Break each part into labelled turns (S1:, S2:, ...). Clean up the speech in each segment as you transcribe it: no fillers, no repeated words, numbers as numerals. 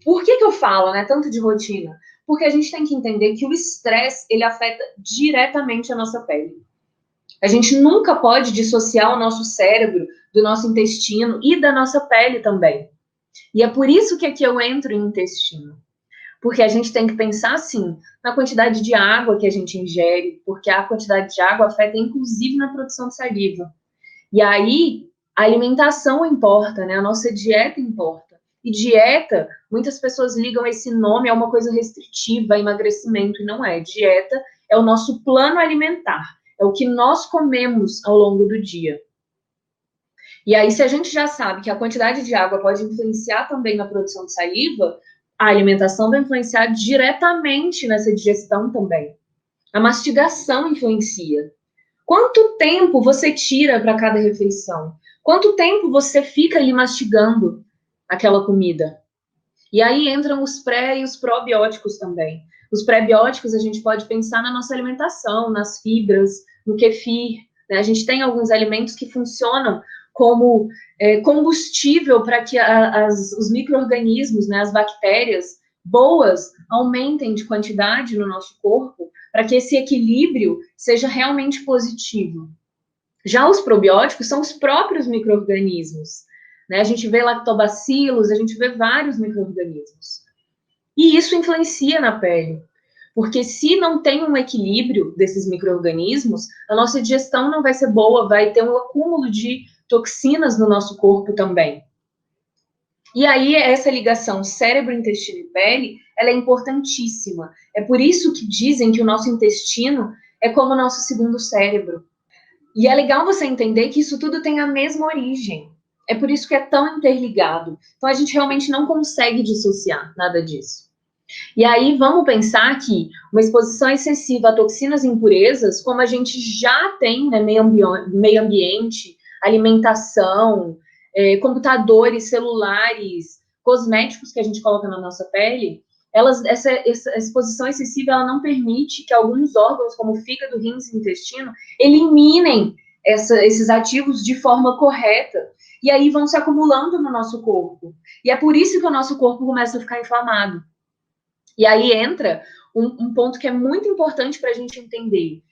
S1: Por que eu falo, né, tanto de rotina? Porque a gente tem que entender que o estresse, ele afeta diretamente a nossa pele. A gente nunca pode dissociar o nosso cérebro do nosso intestino e da nossa pele também. E é por isso que aqui eu entro em intestino. Porque a gente tem que pensar, assim, na quantidade de água que a gente ingere, porque a quantidade de água afeta, inclusive, na produção de saliva. E aí, a alimentação importa, né? A nossa dieta importa. E dieta, muitas pessoas ligam esse nome a uma coisa restritiva, a emagrecimento, e não é. Dieta é o nosso plano alimentar, é o que nós comemos ao longo do dia. E aí, se a gente já sabe que a quantidade de água pode influenciar também na produção de saliva, a alimentação vai influenciar diretamente nessa digestão também. A mastigação influencia. Quanto tempo você tira para cada refeição? Quanto tempo você fica ali mastigando aquela comida? E aí entram os pré e os probióticos também. Os pré-bióticos a gente pode pensar na nossa alimentação, nas fibras, no kefir, né? A gente tem alguns alimentos que funcionam como combustível para que os micro-organismos, né, as bactérias boas, aumentem de quantidade no nosso corpo, para que esse equilíbrio seja realmente positivo. Já os probióticos são os próprios micro-organismos, né? A gente vê lactobacilos, a gente vê vários micro-organismos. E isso influencia na pele, porque se não tem um equilíbrio desses micro-organismos, a nossa digestão não vai ser boa, vai ter um acúmulo de toxinas no nosso corpo também. E aí, essa ligação cérebro, intestino e pele, ela é importantíssima. É por isso que dizem que o nosso intestino é como o nosso segundo cérebro. E é legal você entender que isso tudo tem a mesma origem. É por isso que é tão interligado. Então, a gente realmente não consegue dissociar nada disso. E aí, vamos pensar que uma exposição excessiva a toxinas e impurezas, como a gente já tem, né, meio ambiente, alimentação, computadores, celulares, cosméticos que a gente coloca na nossa pele, essa exposição excessiva ela não permite que alguns órgãos, como fígado, rins e intestino, eliminem esses ativos de forma correta. E aí vão se acumulando no nosso corpo. E é por isso que o nosso corpo começa a ficar inflamado. E aí entra um ponto que é muito importante para a gente entender.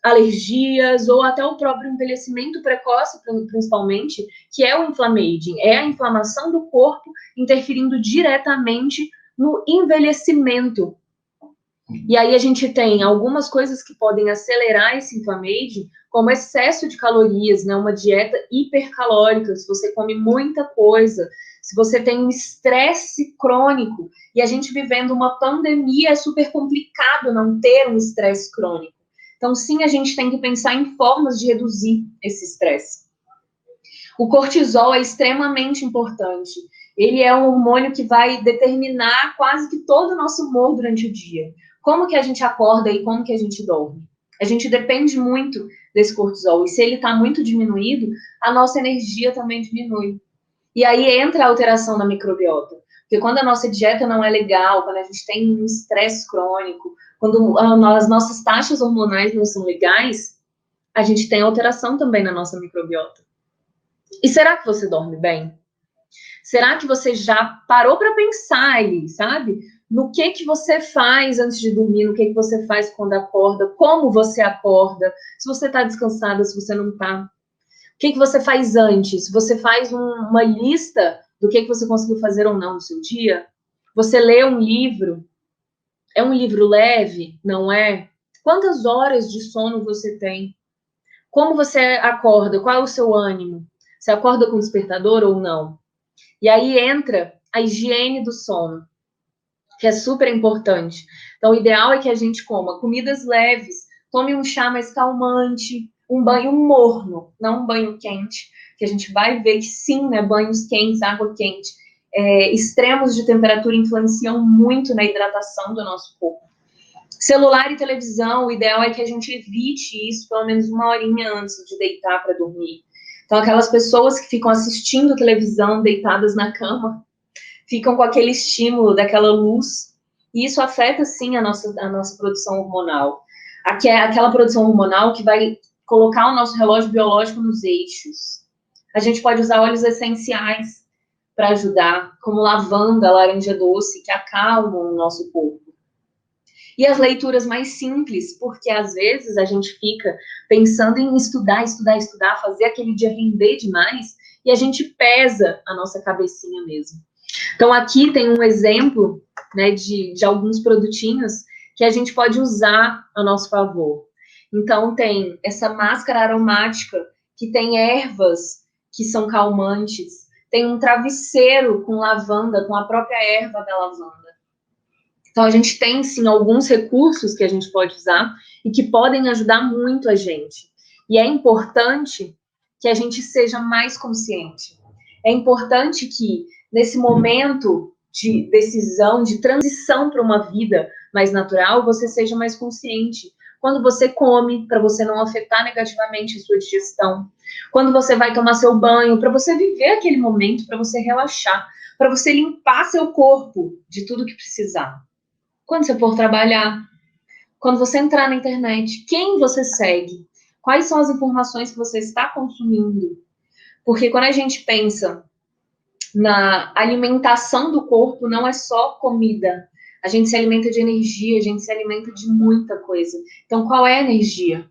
S1: Alergias ou até o próprio envelhecimento precoce, principalmente, que é o inflammaging, é a inflamação do corpo interferindo diretamente no envelhecimento. E aí a gente tem algumas coisas que podem acelerar esse inflammaging, como excesso de calorias, né? Uma dieta hipercalórica, se você come muita coisa, se você tem um estresse crônico, e a gente vivendo uma pandemia, é super complicado não ter um estresse crônico. Então, sim, a gente tem que pensar em formas de reduzir esse estresse. O cortisol é extremamente importante. Ele é um hormônio que vai determinar quase que todo o nosso humor durante o dia. Como que a gente acorda e como que a gente dorme. A gente depende muito desse cortisol. E se ele está muito diminuído, a nossa energia também diminui. E aí entra a alteração da microbiota. Porque quando a nossa dieta não é legal, quando a gente tem um estresse crônico, quando as nossas taxas hormonais não são legais, a gente tem alteração também na nossa microbiota. E será que você dorme bem? Será que você já parou para pensar aí, sabe? No que você faz antes de dormir, no que você faz quando acorda, como você acorda, se você está descansada, se você não está. O que você faz antes? Você faz uma lista do que você conseguiu fazer ou não no seu dia? Você lê um livro? É um livro leve? Não é? Quantas horas de sono você tem? Como você acorda? Qual é o seu ânimo? Você acorda com despertador ou não? E aí entra a higiene do sono, que é super importante. Então, o ideal é que a gente coma comidas leves, tome um chá mais calmante, um banho morno, não um banho quente, que a gente vai ver que sim, né, banhos quentes, água quente, extremos de temperatura influenciam muito na hidratação do nosso corpo. Celular e televisão, o ideal é que a gente evite isso pelo menos uma horinha antes de deitar para dormir. Então, aquelas pessoas que ficam assistindo televisão deitadas na cama, ficam com aquele estímulo daquela luz, e isso afeta, sim, a nossa produção hormonal. Aquela produção hormonal que vai colocar o nosso relógio biológico nos eixos. A gente pode usar óleos essenciais para ajudar, como lavanda, laranja doce, que acalmam o nosso corpo. E as leituras mais simples, porque às vezes a gente fica pensando em estudar, fazer aquele dia render demais, e a gente pesa a nossa cabecinha mesmo. Então aqui tem um exemplo, né, de alguns produtinhos que a gente pode usar a nosso favor. Então tem essa máscara aromática, que tem ervas que são calmantes, tem um travesseiro com lavanda, com a própria erva da lavanda. Então, a gente tem, sim, alguns recursos que a gente pode usar e que podem ajudar muito a gente. E é importante que a gente seja mais consciente. É importante que, nesse momento de decisão, de transição para uma vida mais natural, você seja mais consciente. Quando você come, para você não afetar negativamente a sua digestão. Quando você vai tomar seu banho, para você viver aquele momento, para você relaxar, para você limpar seu corpo de tudo que precisar. Quando você for trabalhar, quando você entrar na internet, quem você segue? Quais são as informações que você está consumindo? Porque quando a gente pensa na alimentação do corpo, não é só comida. A gente se alimenta de energia, a gente se alimenta de muita coisa. Então, qual é a energia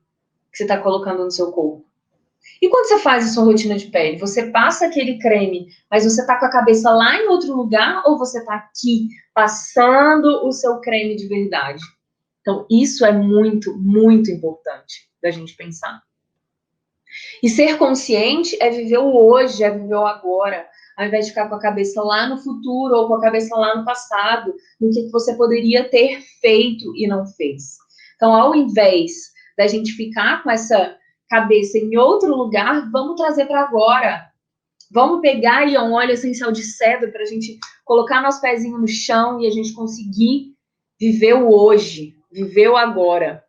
S1: que você está colocando no seu corpo? E quando você faz a sua rotina de pele, você passa aquele creme, mas você tá com a cabeça lá em outro lugar ou você tá aqui passando o seu creme de verdade? Então, isso é muito, muito importante da gente pensar. E ser consciente é viver o hoje, é viver o agora, ao invés de ficar com a cabeça lá no futuro ou com a cabeça lá no passado, no que você poderia ter feito e não fez. Então, ao invés da gente ficar com essa cabeça em outro lugar, vamos trazer para agora. Vamos pegar aí um óleo essencial de cedro para a gente colocar nosso pezinho no chão e a gente conseguir viver o hoje, viver o agora.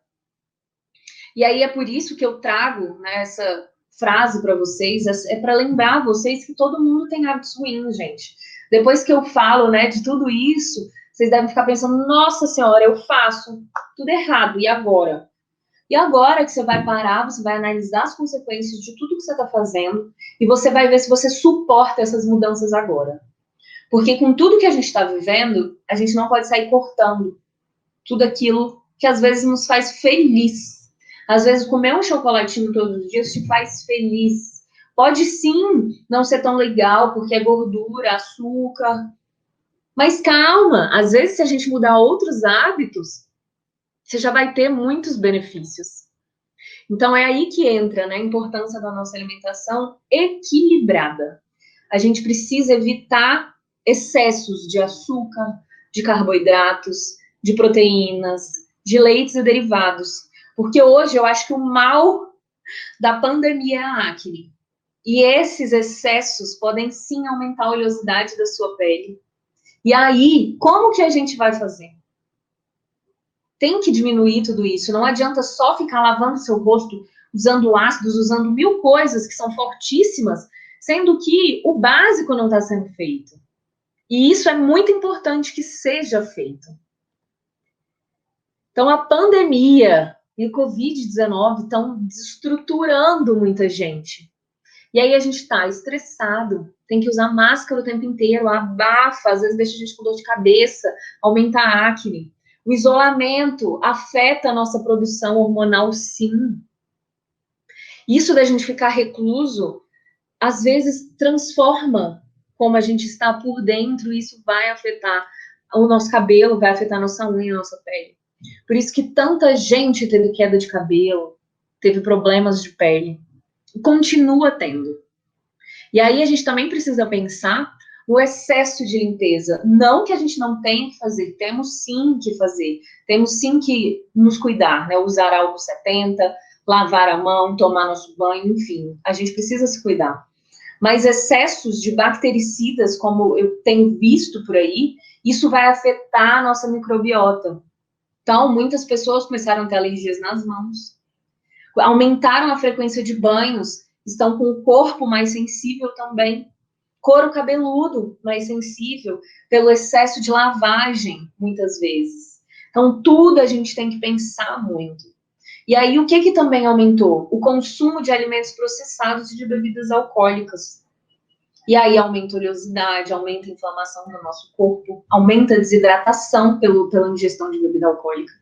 S1: E aí é por isso que eu trago, né, essa frase para vocês, é para lembrar vocês que todo mundo tem hábitos ruins, gente. Depois que eu falo, né, de tudo isso, vocês devem ficar pensando, nossa senhora, eu faço tudo errado, e agora? E agora que você vai parar, você vai analisar as consequências de tudo que você está fazendo e você vai ver se você suporta essas mudanças agora. Porque com tudo que a gente está vivendo, a gente não pode sair cortando tudo aquilo que às vezes nos faz feliz. Às vezes comer um chocolatinho todos os dias te faz feliz. Pode sim não ser tão legal porque é gordura, açúcar. Mas calma, às vezes se a gente mudar outros hábitos, você já vai ter muitos benefícios. Então, é aí que entra, né, a importância da nossa alimentação equilibrada. A gente precisa evitar excessos de açúcar, de carboidratos, de proteínas, de leites e derivados. Porque hoje eu acho que o mal da pandemia é a acne. E esses excessos podem sim aumentar a oleosidade da sua pele. E aí, como que a gente vai fazer? Tem que diminuir tudo isso. Não adianta só ficar lavando seu rosto, usando ácidos, usando mil coisas que são fortíssimas, sendo que o básico não está sendo feito. E isso é muito importante que seja feito. Então, a pandemia e o Covid-19 estão desestruturando muita gente. E aí a gente está estressado, tem que usar máscara o tempo inteiro, abafa, às vezes deixa a gente com dor de cabeça, aumenta a acne. O isolamento afeta a nossa produção hormonal, sim. Isso da gente ficar recluso, às vezes transforma como a gente está por dentro, e isso vai afetar o nosso cabelo, vai afetar a nossa unha, a nossa pele. Por isso que tanta gente teve queda de cabelo, teve problemas de pele, e continua tendo. E aí a gente também precisa pensar no excesso de limpeza. Não que a gente não tenha que fazer, temos sim que fazer. Temos sim que nos cuidar, né? Usar álcool 70, lavar a mão, tomar nosso banho, enfim. A gente precisa se cuidar. Mas excessos de bactericidas, como eu tenho visto por aí, isso vai afetar a nossa microbiota. Então, muitas pessoas começaram a ter alergias nas mãos. Aumentaram a frequência de banhos, estão com o corpo mais sensível também. Couro cabeludo mais sensível, pelo excesso de lavagem, muitas vezes. Então, tudo a gente tem que pensar muito. E aí, o que também aumentou? O consumo de alimentos processados e de bebidas alcoólicas. E aí aumenta a oleosidade, aumenta a inflamação do nosso corpo, aumenta a desidratação pela ingestão de bebida alcoólica.